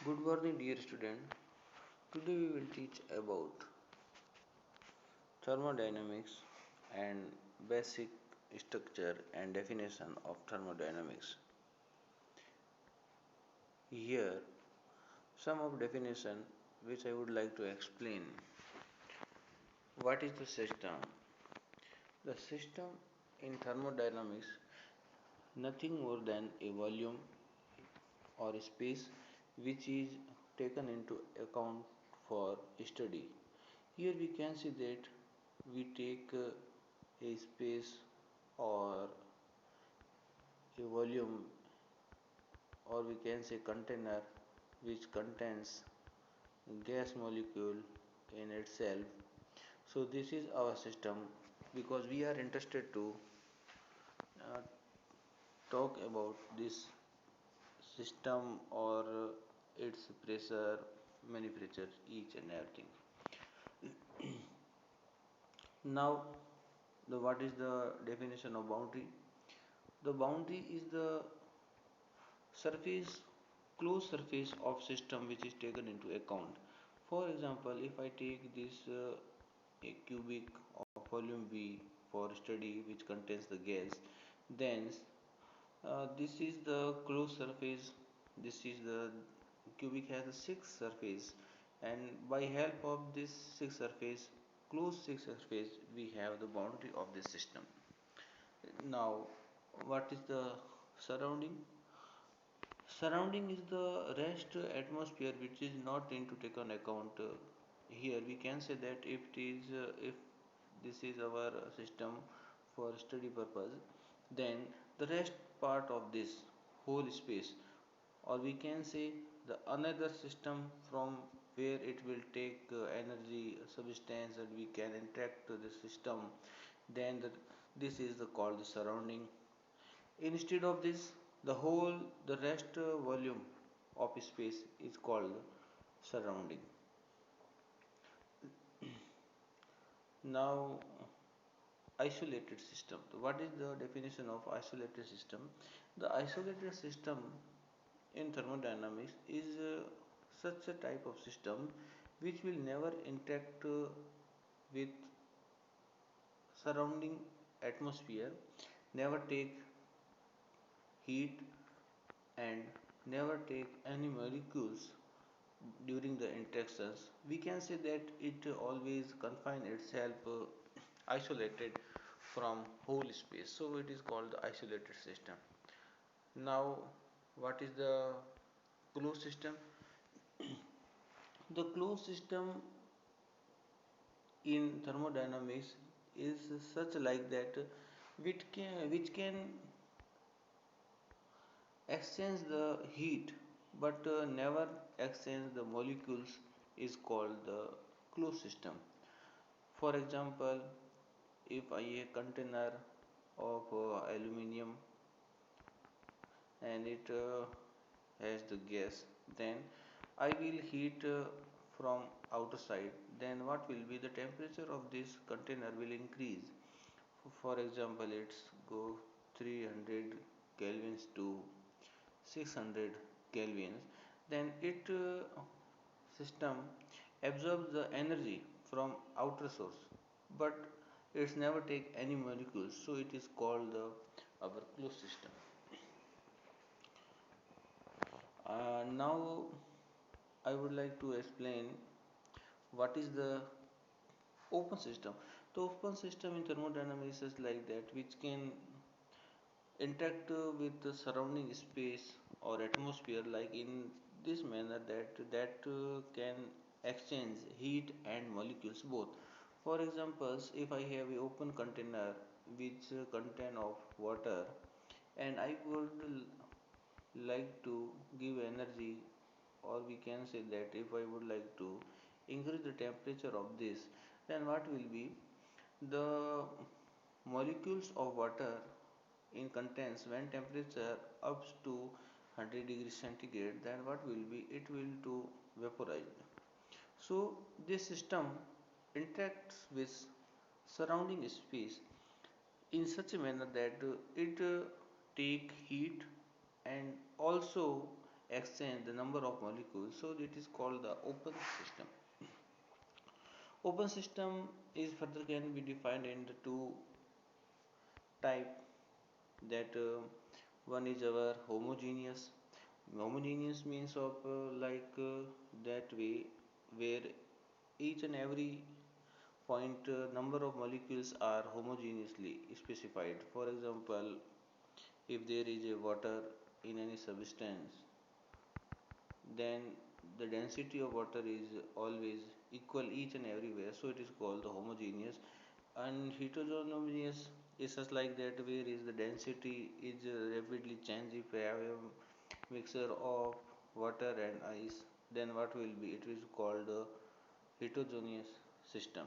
Good morning, dear student. Today we will teach about thermodynamics and basic structure and definition of thermodynamics. Here, some of definition which I would like to explain. What is the system? The system in thermodynamics nothing more than a volume or space which is taken into account for study. Here we can see that we take a space or a volume or we can say container which contains gas molecule in itself. So this is our system because we are interested to uh, talk about this system or its pressure, manufacture, each and everything. Now, what is the definition of boundary? The boundary is the surface, closed surface of system which is taken into account. For example, if I take this a cubic of volume V for study which contains the gas, then this is the closed surface. This is the cubic has a six surface, and by help of this six surface, closed six surface, we have the boundary of this system. Now, what is the surrounding? Surrounding is the rest atmosphere which is not into taken account. Here we can say that if this is our system for study purpose, then the rest part of this whole space, or we can say the another system from where it will take energy substance and we can interact to the system, then this is the called the surrounding. Instead of this, the rest volume of space is called surrounding. Now, isolated system. What is the definition of isolated system? The isolated system in thermodynamics is such a type of system which will never interact with surrounding atmosphere, never take heat and never take any molecules during the interactions. We can say that it always confine itself isolated from whole space, so it is called the isolated system. Now, what is the closed system? The closed system in thermodynamics is such like that which can exchange the heat but never exchange the molecules is called the closed system. For example, if I a container of aluminum and it has the gas, then I will heat from outer side, then what will be the temperature of this container will increase. For example, it's go 300 kelvins to 600 kelvins, then it system absorbs the energy from outer source, but it's never take any molecules, so it is called the our closed system. Now I would like to explain what is the open system. The open system in thermodynamics is like that which can interact with the surrounding space or atmosphere like in this manner that can exchange heat and molecules both. For examples, if I have a open container which contain of water and I would like to give energy, or we can say that if I would like to increase the temperature of this, then what will be the molecules of water in contains when temperature ups to 100 degrees centigrade, then what will be it will to vaporize. So this system interacts with surrounding space in such a manner that it take heat and also exchange the number of molecules, so it is called the open system. Open system is further can be defined into two type, that one is our homogeneous. Homogeneous means of that way where each and every point number of molecules are homogeneously specified. For example, if there is a water in any substance, then the density of water is always equal each and everywhere, so it is called the homogeneous. And heterogeneous is just like that where is the density is rapidly change. If I have a mixture of water and ice, then what will be, it is called a heterogeneous system.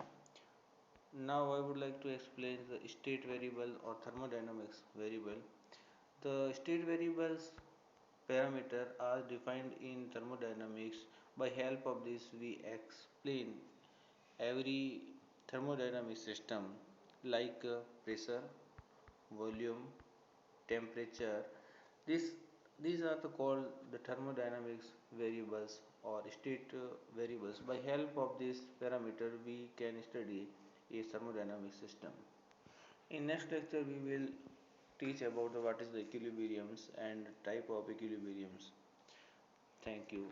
Now I would like to explain the state variable or thermodynamics variable. The state variables parameter are defined in thermodynamics. By help of this we explain every thermodynamic system like pressure, volume, temperature. This these are the called the thermodynamics variables or state variables. By help of this parameter we can study a thermodynamic system. In next lecture we will teach about what is the equilibriums and type of equilibriums. Thank you.